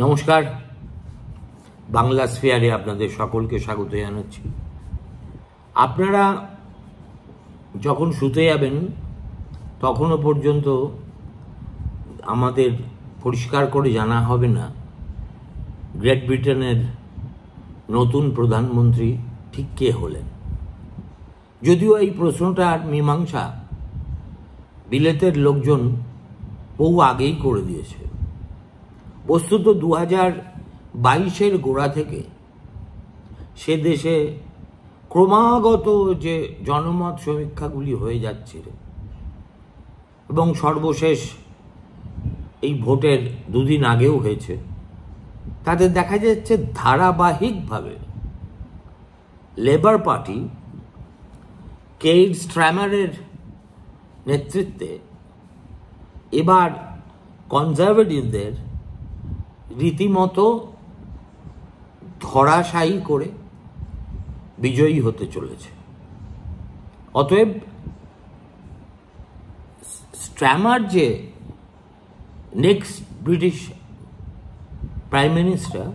নমস্কার, বাংলা স্ফিয়ারে আপনাদের সকলকে স্বাগত জানাচ্ছি। আপনারা যখন শুতে যাবেন তখনও পর্যন্ত আমাদের পরিষ্কার করে জানা হবে না গ্রেট ব্রিটেনের নতুন প্রধানমন্ত্রী ঠিক কে হলেন। যদিও এই প্রশ্নটার মীমাংসা বিলেতের লোকজন বহু আগেই করে দিয়েছে। বস্তুত 2022-এর গোড়া থেকে সে দেশে ক্রমাগত যে জনমত সমীক্ষাগুলি হয়ে যাচ্ছে এবং সর্বশেষ এই ভোটের দুদিন আগেও হয়েছে, তাতে দেখা যাচ্ছে ধারাবাহিকভাবে লেবার পার্টি কেইর স্ট্র্যামারের নেতৃত্বে এবার কনজারভেটিভদের রীতিমতো ধরাশায়ী করে বিজয়ী হতে চলেছে। অতএব স্ট্র্যামার যে নেক্সট ব্রিটিশ প্রাইম মিনিস্টার,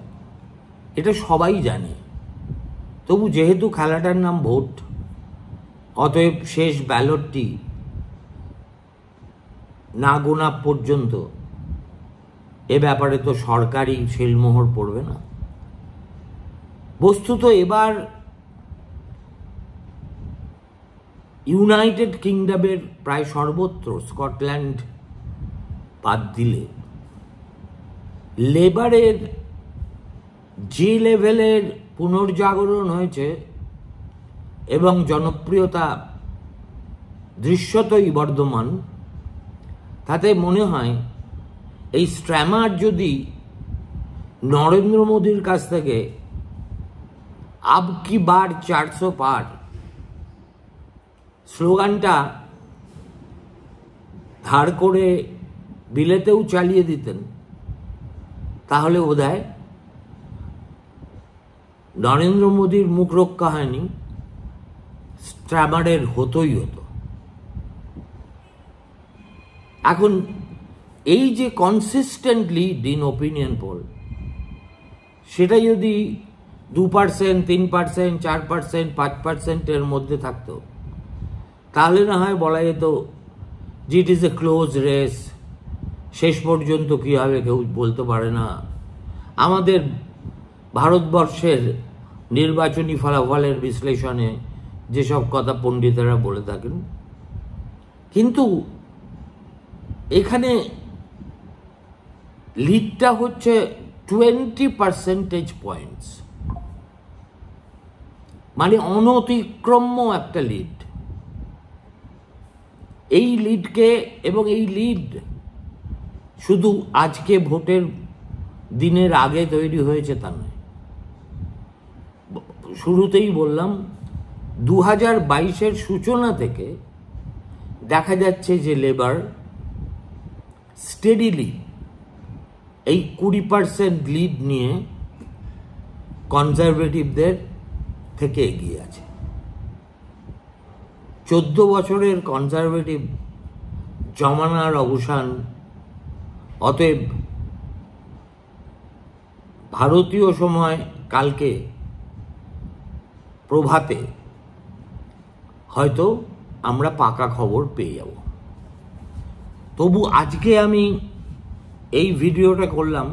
এটা সবাই জানে। তবু যেহেতু খেলাটার নাম ভোট, অতএব শেষ ব্যালটটি না গোনা পর্যন্ত এ ব্যাপারে তো সরকারি শিলমোহর পড়বে না। বস্তুত এবার ইউনাইটেড কিংডমের প্রায় সর্বত্র, স্কটল্যান্ড বাদ দিলে, লেবারের যে লেভেলের পুনর্জাগরণ হয়েছে এবং জনপ্রিয়তা দৃশ্যতই বর্ধমান, তাতে মনে হয় এই স্ট্র্যামার যদি নরেন্দ্র মোদীর কাছ থেকে আব কি বার 400 পার স্লোগানটা ধার করে বিলেতেও চালিয়ে দিতেন, তাহলে বোধহয় নরেন্দ্র মোদীর মুখ রক্ষা হয়নি, স্ট্র্যামারের হতোই হতো। এখন এই যে কনসিস্টেন্টলি ইন ওপিনিয়ন পোল, সেটা যদি 2%, 3%, 4%, 5%-এর মধ্যে থাকতো, তাহলে না হয় বলা যেত যে it is a close race, শেষ পর্যন্ত কী হবে কেউ বলতে পারে না। আমাদের ভারতবর্ষের নির্বাচনী ফলাফলের বিশ্লেষণে যেসব কথা পণ্ডিতেরা বলে থাকেন, কিন্তু এখানে লিডটা হচ্ছে 20 পার্সেন্টেজ পয়েন্টস, মানে অনতিক্রম্য একটা লিড। এই লিডকে, এবং এই লিড শুধু আজকে ভোটের দিনের আগে তৈরি হয়েছে তা নয়। শুরুতেই বললাম 2022-এর সূচনা থেকে দেখা যাচ্ছে যে লেবার স্টেডিলি এই 20% লিড নিয়ে কনজারভেটিভদের থেকে এগিয়ে আছে। 14 বছরের কনজারভেটিভ জমানার অবসান। অতএব ভারতীয় সময় কালকে প্রভাতে হয়তো আমরা পাকা খবর পেয়ে যাব। তবু আজকে আমি এই ভিডিওটা করলাম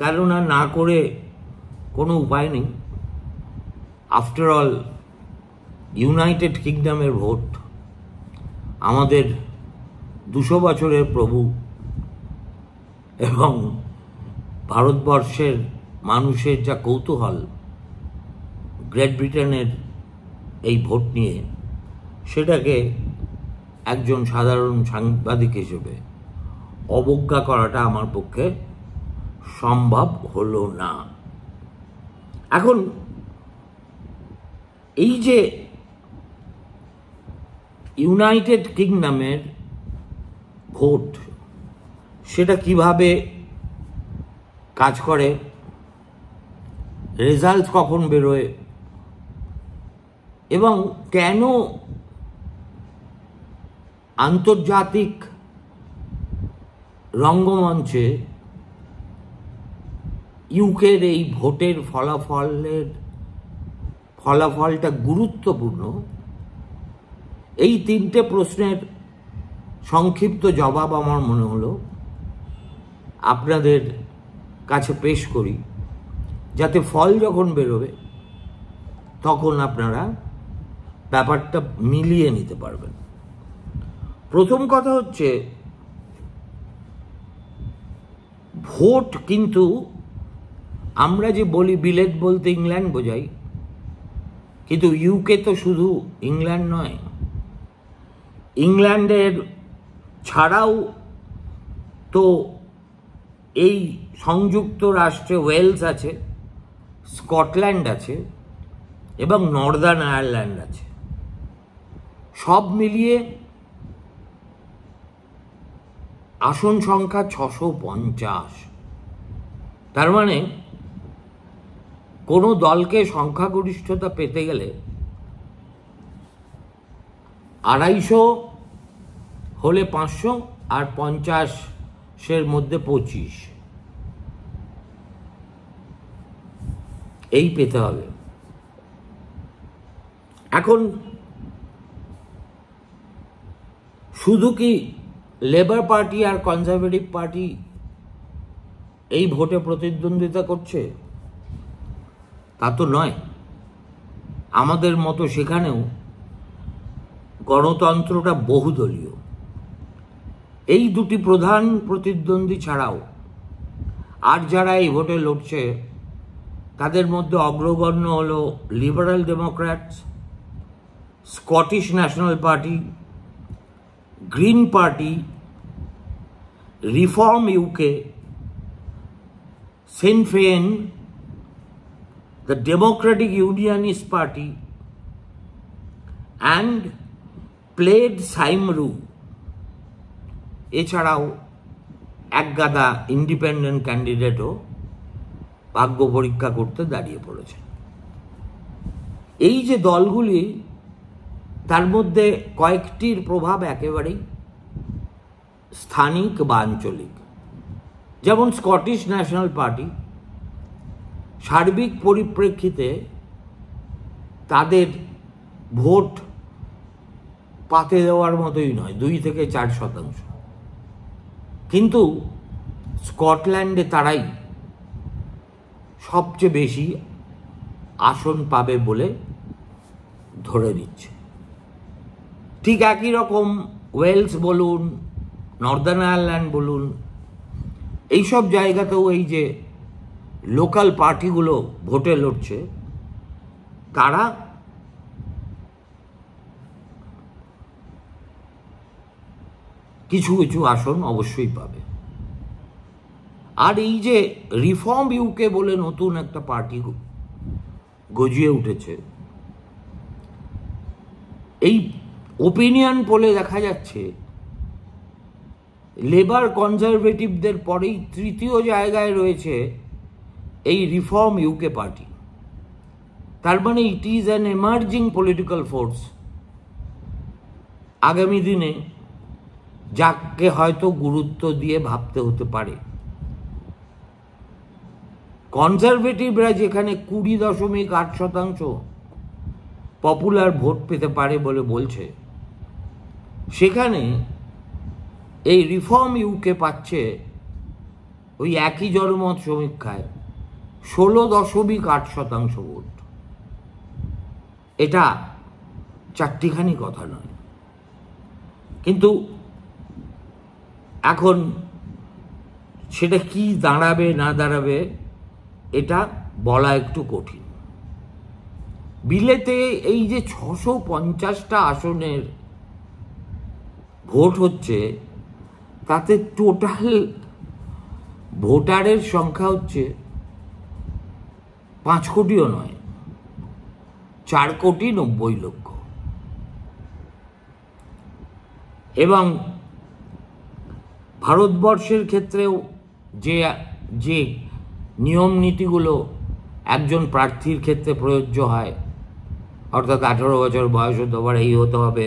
কারণ আর না করে কোনো উপায় নেই। আফটার অল ইউনাইটেড কিংডমের ভোট, আমাদের 200 বছরের প্রভু এবং ভারতবর্ষের মানুষের যা কৌতূহল গ্রেট ব্রিটেনের এই ভোট নিয়ে, সেটাকে একজন সাধারণ সাংবাদিক হিসেবে অবজ্ঞা করাটা আমার পক্ষে সম্ভব হলো না। এখন এই যে ইউনাইটেড কিংডমের ভোট, সেটা কিভাবে কাজ করে, রেজাল্ট কখন বেরোয়, এবং কেন আন্তর্জাতিক রঙ্গমঞ্চে ইউকের এই ভোটের ফলাফলটা গুরুত্বপূর্ণ, এই তিনটে প্রশ্নের সংক্ষিপ্ত জবাব আমার মনে হলো আপনাদের কাছে পেশ করি, যাতে ফল যখন বেরোবে তখন আপনারা ব্যাপারটা মিলিয়ে নিতে পারবেন। প্রথম কথা হচ্ছে, ভোট কিন্তু আমরা যে বলি বিলেত বলতে ইংল্যান্ড বোঝাই, কিন্তু ইউকে তো শুধু ইংল্যান্ড নয়, ইংল্যান্ডের ছাড়াও তো এই সংযুক্ত রাষ্ট্রে ওয়েলস আছে, স্কটল্যান্ড আছে এবং নর্দার্ন আয়ারল্যান্ড আছে। সব মিলিয়ে আসন সংখ্যা 650। তার মানে কোনো দলকে সংখ্যাগরিষ্ঠতা পেতে গেলে 250 হলে 500 আর 50-এর মধ্যে 25 এই পেতে হবে। এখন শুধু কি লেবার পার্টি আর কনজারভেটিভ পার্টি এই ভোটে প্রতিদ্বন্দ্বিতা করছে? তা তো নয়। আমাদের মতো সেখানেও গণতন্ত্রটা বহুদলীয়। এই দুটি প্রধান প্রতিদ্বন্দ্বী ছাড়াও আর যারা এই ভোটে লড়ছে তাদের মধ্যে অগ্রগণ্য হল Liberal Democrats, Scottish National Party, Green Party, Reform UK, Sinn Fein, the Democratic Unionist Party and Plaid Cymru। এছাড়াও একগাদা ইন্ডিপেন্ডেন্ট ক্যান্ডিডেটও ভাগ্য পরীক্ষা করতে দাঁড়িয়ে পড়েছে। এই যে দলগুলি, তার মধ্যে কয়েকটির প্রভাব একেবারেই স্থানিক বা আঞ্চলিক। যেমন স্কটিশ ন্যাশনাল পার্টি সার্বিক পরিপ্রেক্ষিতে তাদের ভোট পাতে দেওয়ার মতোই নয়, 2 থেকে 4%। কিন্তু স্কটল্যান্ডে তারাই সবচেয়ে বেশি আসন পাবে বলে ধরে নিচ্ছে। ঠিক একই রকম ওয়েলস বলুন, নর্দার্ন আয়ারল্যান্ড বলুন, এইসব জায়গাতেও এই যে লোকাল পার্টিগুলো ভোটে লড়ছে, তারা কিছু কিছু আসন অবশ্যই পাবে। আর এই যে রিফর্ম ইউকে বলে নতুন একটা পার্টি গজিয়ে উঠেছে, এই ওপিনিয়ন পোলে দেখা যাচ্ছে লেবার কনজারভেটিভদের পরেই তৃতীয় জায়গায় রয়েছে এই রিফর্ম ইউকে পার্টি। তার মানে it is an emerging political force. আগামী দিনে যাকে হয়তো গুরুত্ব দিয়ে ভাবতে হতে পারে। কনজারভেটিভরা যেখানে 20.8% পপুলার ভোট পেতে পারে বলে বলছে, সেখানে এই রিফর্ম ইউকে পাচ্ছে ওই একই জনমত সমীক্ষায় 16.8% ভোট। এটা চারটিখানি কথা নয়। কিন্তু এখন সেটা কি দাঁড়াবে না দাঁড়াবে এটা বলা একটু কঠিন। বিলেতে এই যে 650টা আসনের ভোট হচ্ছে, তাতে টোটাল ভোটারের সংখ্যা হচ্ছে 5 কোটিও নয়, 4,90,00,000। এবং ভারতবর্ষের ক্ষেত্রেও যে নিয়ম নীতিগুলো একজন প্রার্থীর ক্ষেত্রে প্রযোজ্য হয়, অর্থাৎ 18 বছর বয়স হতে পারে, এই হতে হবে,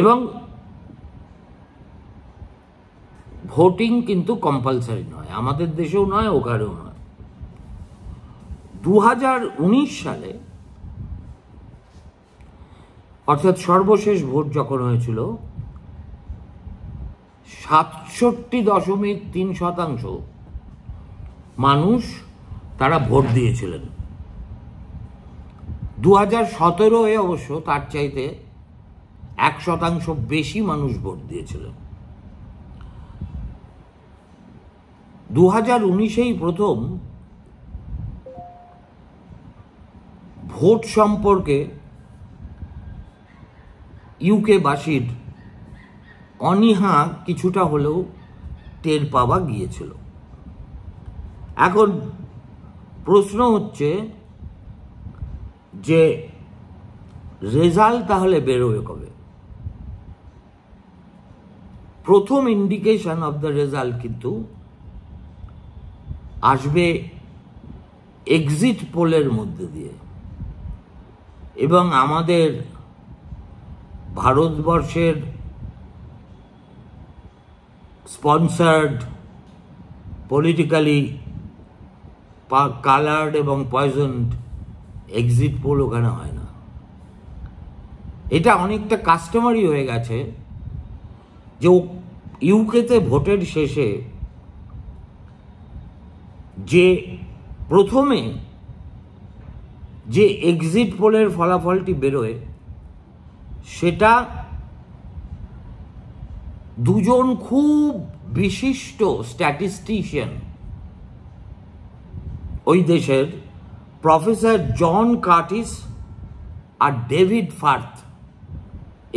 এবং ভোটিং কিন্তু কম্পালসারি নয়, আমাদের দেশেও নয়, ওখানেও নয়। 2019 সালে অর্থাৎ সর্বশেষ ভোট যখন হয়েছিল 67.3% মানুষ তারা ভোট দিয়েছিলেন। 2017-এ অবশ্য তার চাইতে 1% বেশি মানুষ ভোট দিয়েছিলেন। 2019-এই প্রথম ভোট সম্পর্কে ইউকেবাসীর অনীহা কিছুটা হলেও টের পাওয়া গিয়েছিল। এখন প্রশ্ন হচ্ছে যে রেজাল্ট তাহলে বেরোবে কবে? প্রথম ইন্ডিকেশন অফ দ্য রেজাল্ট কিন্তু আসবে এক্সিট পোলের মধ্যে দিয়ে, এবং আমাদের ভারতবর্ষের স্পন্সার্ড, পলিটিক্যালি কালার্ড এবং পয়জনড এক্সিট পোল ওখানে হয় না। এটা অনেকটা কাস্টমারি হয়ে গেছে যে ইউকেতে ভোটের শেষে যে প্রথমে যে এক্সিট পোলের ফলাফলটি বেরোয় সেটা দুজন খুব বিশিষ্ট স্ট্যাটিস্টিশিয়ান ওই দেশের, প্রফেসর জন কার্টিস আর ডেভিড ফার্থ,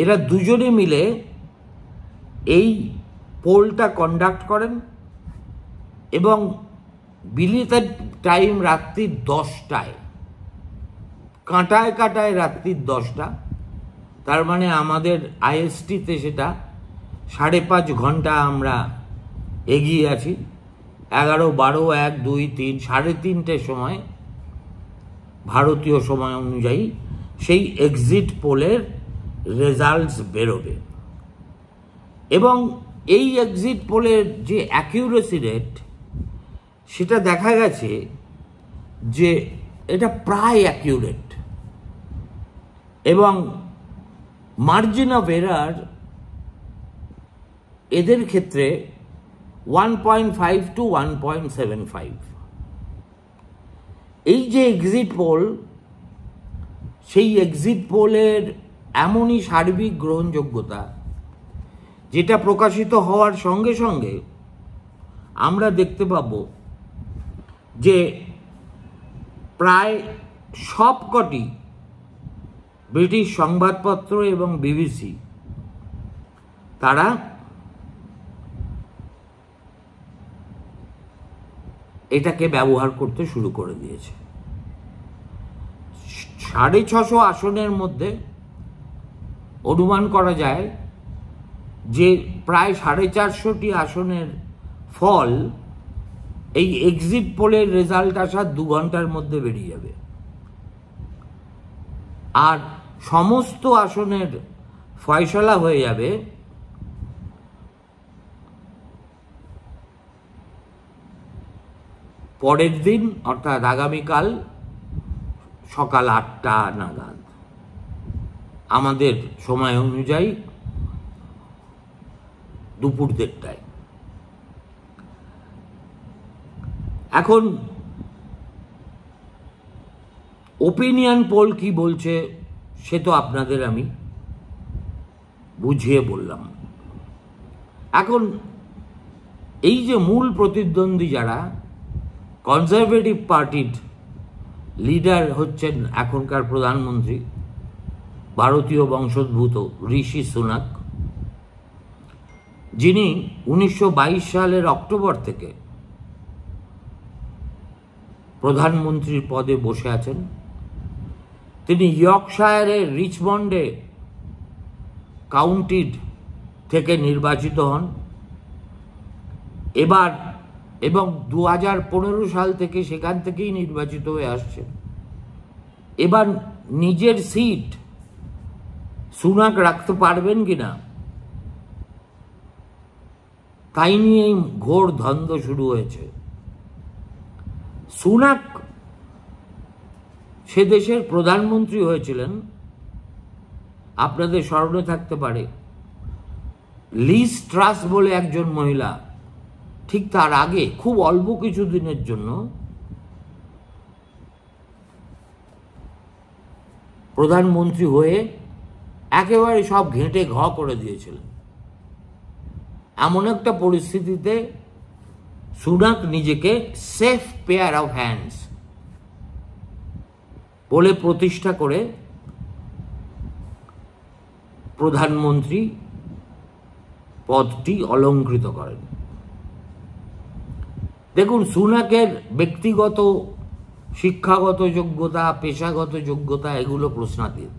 এরা দুজনে মিলে এই পোলটা কন্ডাক্ট করেন এবং বিলিতেড টাইম রাত্রি 10টায়, কাঁটায় কাঁটায় রাত্রি 10টা, তার মানে আমাদের আইএসটিতে সেটা 5.5 ঘন্টা আমরা এগিয়ে আছি। 11, 12, 1, 2, 3, 3:30 সময় ভারতীয় সময় অনুযায়ী সেই এক্সিট পোলের রেজাল্টস বেরোবে, এবং এই এক্সিট পোলের যে অ্যাকিউরেসি রেট সেটা দেখা গেছে যে এটা প্রায় অ্যাকিউরেট, এবং মার্জিন অফ এরার এদের ক্ষেত্রে 1.5 to 1.75। এই যে এক্সিট পোল, সেই এক্সিট পোলের এমনই সার্বিক গ্রহণযোগ্যতা যেটা প্রকাশিত হওয়ার সঙ্গে সঙ্গে আমরা দেখতে পাব যে প্রায় সবকটি ব্রিটিশ সংবাদপত্র এবং বিবিসি তারা এটাকে ব্যবহার করতে শুরু করে দিয়েছে। 650 আসনের মধ্যে অনুমান করা যায় যে প্রায় 450টি আসনের ফল এই এক্সিট পোলের রেজাল্ট আসার 2 ঘন্টার মধ্যে বেরিয়ে যাবে, আর সমস্ত আসনের ফয়সালা হয়ে যাবে পরের দিন, অর্থাৎ আগামীকাল সকাল 8টা নাগাদ আমাদের সময় অনুযায়ী, দুপুর 1:30টায়। এখন ওপিনিয়ন পোল কি বলছে সে তো আপনাদের আমি বুঝিয়ে বললাম। এখন এই যে মূল প্রতিদ্বন্দ্বী যারা, কনজারভেটিভ পার্টির লিডার হচ্ছেন এখনকার প্রধানমন্ত্রী ভারতীয় বংশোদ্ভূত ঋষি সুনাক, যিনি 1922 সালের অক্টোবর থেকে প্রধানমন্ত্রীর পদে বসে আছেন। তিনি ইয়র্কশায়ারের রিচমন্ডে কাউন্টি থেকে নির্বাচিত হন এবার, এবং 2015 সাল থেকে সেখান থেকেই নির্বাচিত হয়ে আসছে। এবার নিজের সিট সুনাক রাখতে পারবেন কিনা তাই নিয়েই ঘোর দ্বন্দ্ব শুরু হয়েছে। সুনাক সে দেশের প্রধানমন্ত্রী হয়েছিলেন, আপনাদের স্মরণে থাকতে পারে লিজ ট্রাস বলে একজন মহিলা ঠিক তার আগে খুব অল্প কিছু দিনের জন্য প্রধানমন্ত্রী হয়ে একেবারে সব ঘেঁটে ঘ করে দিয়েছিলেন। এমন একটা পরিস্থিতিতে সুনাক নিজেকে সেফ পেয়ার অফ হ্যান্ডস বলে প্রতিষ্ঠা করে প্রধানমন্ত্রী পদটি অলঙ্কৃত করেন। দেখুন, সুনাকের ব্যক্তিগত শিক্ষাগত যোগ্যতা, পেশাগত যোগ্যতা এগুলো প্রশ্নাতীত।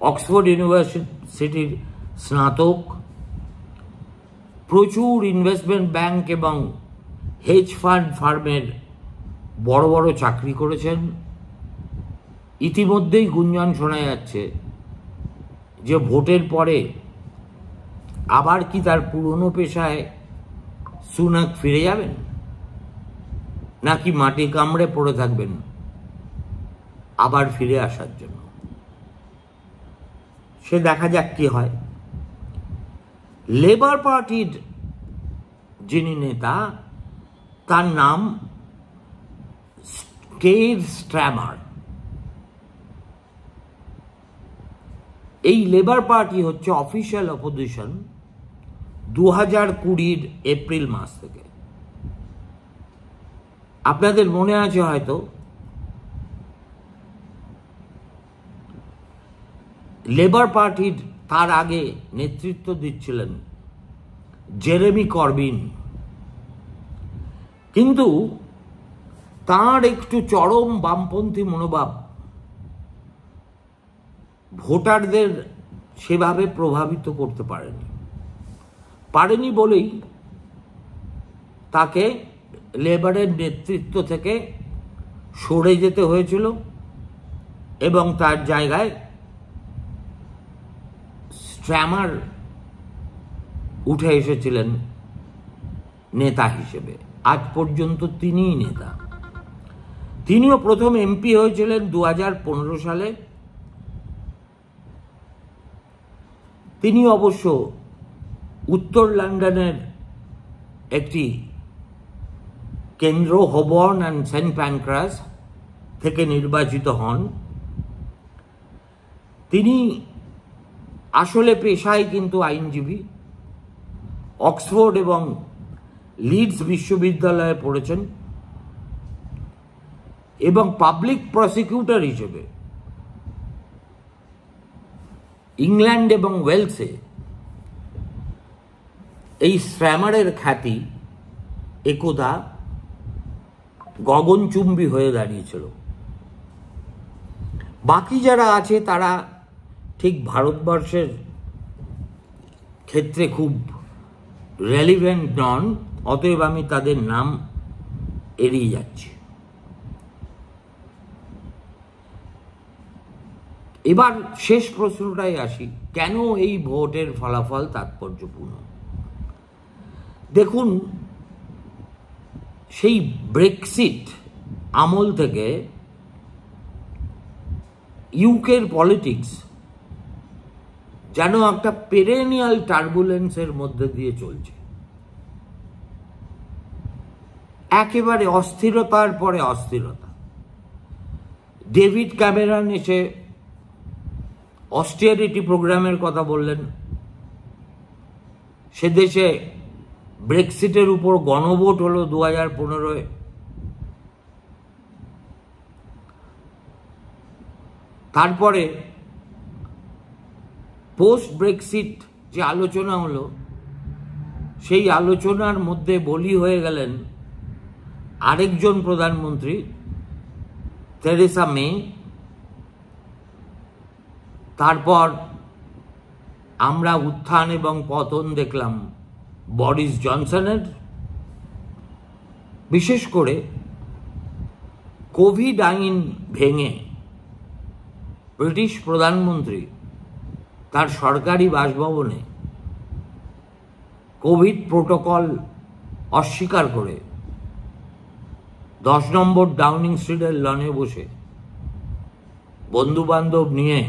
অক্সফোর্ড ইউনিভার্সিটির স্নাতক, প্রচুর ইনভেস্টমেন্ট ব্যাংক এবং হেজ ফান্ড ফার্মের বড় বড় চাকরি করেছেন। ইতিমধ্যেই গুঞ্জন শোনা যাচ্ছে যে ভোটের পরে আবার কি তার পুরনো পেশায় সুনাক ফিরে যাবেন, নাকি মাটি কামড়ে পড়ে থাকবেন আবার ফিরে আসার জন্য। সে দেখা যাক কি হয়। লেবার পার্টির যিনি নেতা, তার নাম কেইর স্ট্র্যামার। এই লেবার পার্টি হচ্ছে অফিসিয়াল অপোজিশন 2020 এপ্রিল মাস থেকে। আপনাদের মনে আছে হয়তো লেবার পার্টির তার আগে নেতৃত্ব দিচ্ছিলেন জেরেমি করবিন, কিন্তু তার একটু চরম বামপন্থী মনোভাব ভোটারদের সেভাবে প্রভাবিত করতে পারেনি বলেই তাকে লেবারের নেতৃত্ব থেকে সরে যেতে হয়েছিল এবং তার জায়গায় স্ট্র্যামার উঠে এসেছিলেন নেতা হিসেবে। আজ পর্যন্ত তিনিই নেতা। তিনিও প্রথম এমপি হয়েছিলেন 2015 সালে। তিনি অবশ্য উত্তর লন্ডনের একটি কেন্দ্র হোবর্ন অ্যান্ড সেন্ট প্যানক্রাস থেকে নির্বাচিত হন। তিনি আসলে পেশায় কিন্তু আইনজীবী। অক্সফোর্ড এবং লিডস বিশ্ববিদ্যালয়ে পড়েছেন এবং পাবলিক প্রসিকিউটর হিসেবে ইংল্যান্ড এবং ওয়েলসে এই স্ট্র্যামারের খ্যাতি একদা গগনচুম্বী হয়ে দাঁড়িয়েছিল। বাকি যারা আছে তারা ঠিক ভারতবর্ষের ক্ষেত্রে খুব রেলিভেন্ট নন, অতএব আমি তাদের নাম এড়িয়ে যাচ্ছি। এবার শেষ প্রশ্নটাই আসি, কেন এই ভোটের ফলাফল তাৎপর্যপূর্ণ? দেখুন, সেই ব্রেক্সিট আমল থেকে ইউকের পলিটিক্স যেন একটা পেরেনিয়াল টার্বুলেন্সের মধ্যে দিয়ে চলছে। একেবারে অস্থিরতার পরে অস্থিরতা। ডেভিড ক্যামেরন এসে অস্টিয়ারিটি প্রোগ্রামের কথা বললেন। সে দেশে ব্রেক্সিটের উপর গণভোট হলো 2015-এ। তারপরে পোস্ট ব্রেক্সিট যে আলোচনা হলো, সেই আলোচনার মধ্যে বলি হয়ে গেলেন আরেকজন প্রধানমন্ত্রী থেরেসা মে। তারপর আমরা উত্থান এবং পতন দেখলাম বরিস জনসনের। বিশেষ করে কোভিড আইন ভেঙে ব্রিটিশ প্রধানমন্ত্রী তার সরকারি বাসভবনে কোভিড প্রোটোকল অস্বীকার করে 10 নম্বর ডাউনিং স্ট্রিটের লনে বসে বন্ধু বান্ধব নিয়ে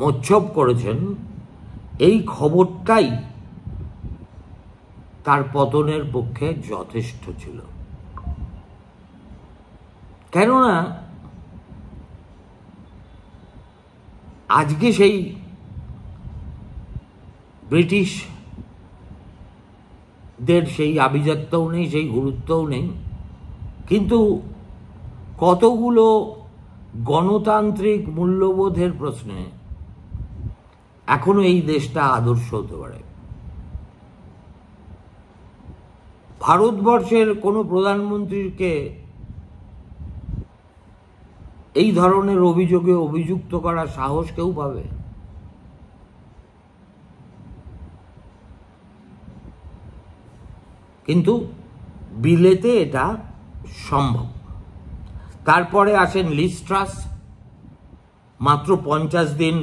মোচ্ছব করেছেন, এই খবরটাই তার পতনের পক্ষে যথেষ্ট ছিল। কেননা আজকে সেই ব্রিটিশদের সেই আভিজাত্যও নেই, সেই গুরুত্বও নেই, কিন্তু কতগুলো গণতান্ত্রিক মূল্যবোধের প্রশ্নে এখনো এই দেশটা আদর্শ হতে পারে। ভারতবর্ষের কোনো প্রধানমন্ত্রীকে এই ধরনের অভিযোগে অভিযুক্ত করার সাহস কেউ পাবে? কিন্তু বিলেতে এটা সম্ভব। তারপরে আসেন লিজ ট্রাস, মাত্র 50 দিন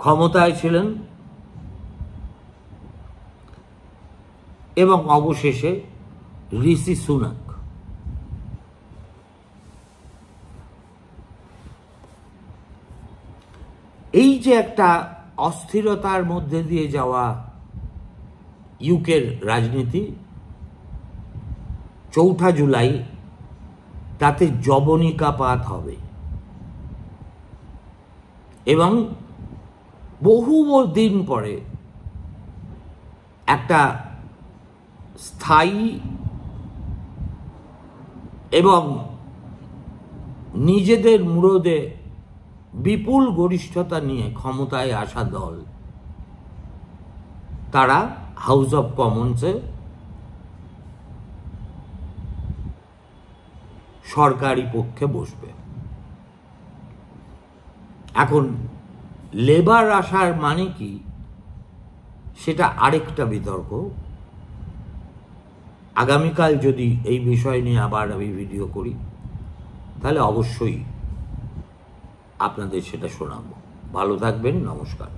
ক্ষমতায় ছিলেন, এবং অবশেষে ঋষি সুনাক। এই যে একটা অস্থিরতার মধ্যে দিয়ে যাওয়া ইউকের রাজনীতি, 4 জুলাই তাতে জবনিকাপাত হবে এবং বহু দিন পরে একটা স্থায়ী এবং নিজেদের মুরদে বিপুল গরিষ্ঠতা নিয়ে ক্ষমতায় আসা দল, তারা হাউস অফ কমন্সে সরকারি পক্ষে বসবে। এখন লেবার আসার মানে কি সেটা আরেকটা বিতর্ক। আগামীকাল যদি এই বিষয় নিয়ে আবার আমি ভিডিও করি তাহলে অবশ্যই আপনাদের সেটা শোনাবো। ভালো থাকবেন, নমস্কার।